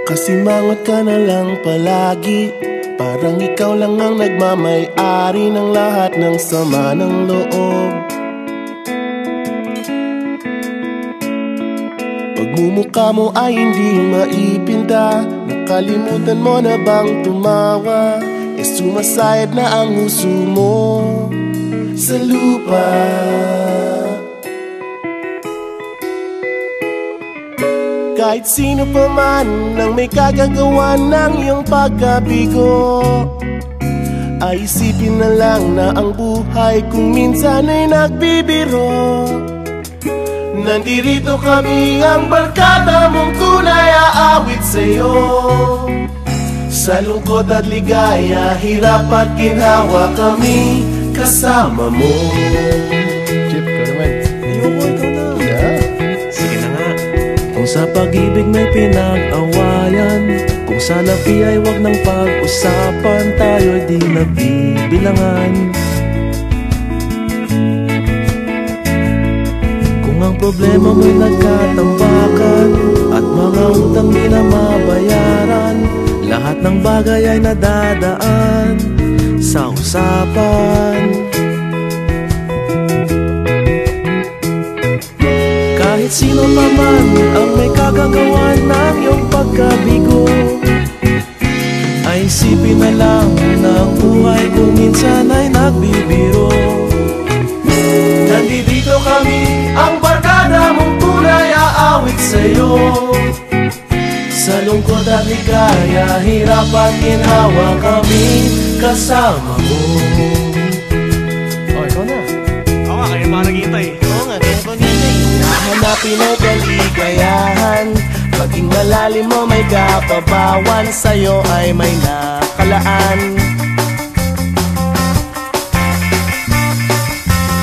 Kasimangot ka na lang palagi, parang ikaw lang ang nagmamay-ari ng lahat ng sama ng loob. Pagmumukha mo ay hindi maipinta, nakalimutan mo na bang tumawa? Sumasayad na ang huso mo sa lupa. Kahit sino pa man ang may kagagawa ng iyong pagkabigo, ay isipin na lang na ang buhay kung minsan ay nagbibiro. Nandirito kami, ang barkada mong tunay aawit sa'yo. Sa lungkot at ligaya, hirap at ginhawa, kami kasama mo. Chip, ka naman. Ayoko, ikaw na. Yeah. Sige na nga. Kung sa pag-ibig may pinag-awayan, kung sa labi ay wag nang pag-usapan, tayo'y di nagbibilangan. Kung ang problema mo'y nagkatambakan at mga utang di na mabayaran, lahat ng bagay ay nadadaan sa usapan. Kahit sino pa man ang may kagagawa ng iyong pagkabigo, ay isipin na lang na ang buhay kung minsan ay nagbibiro. Nandito kami, ang barkada mong tunay aawit sa'yo. Sa lungkot at ligaya, hirap at ginhawa, kami kasama mo. Oh, ikaw na. Oo nga, kayo mga naghihintay. Oo nga, kaya ko nilay. Hanapin ang kaligayahan, maging malalim mo may kapabawan, sa'yo ay may nakalaan.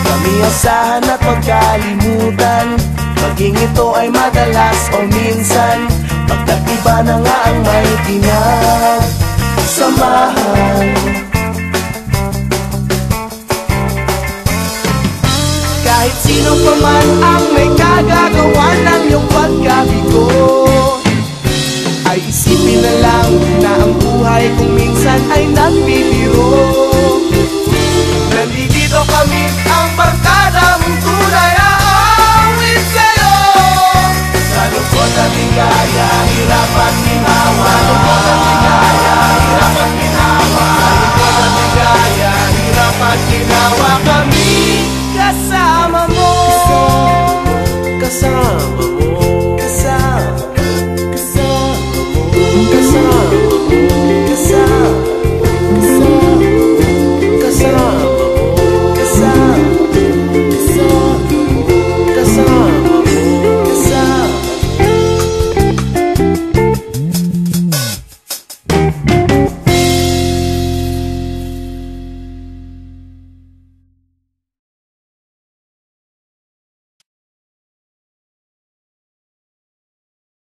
Kami asahan at magkalimutan, maging ito ay madalas o minsan, pagkatiba na nga ang may pinagsamahan. Kahit sino pa man ang may kagagawa ng iyong pagkabigo, ay isipin na lang na ang buhay kung minsan ay nagbibiro. Nandito kami, ang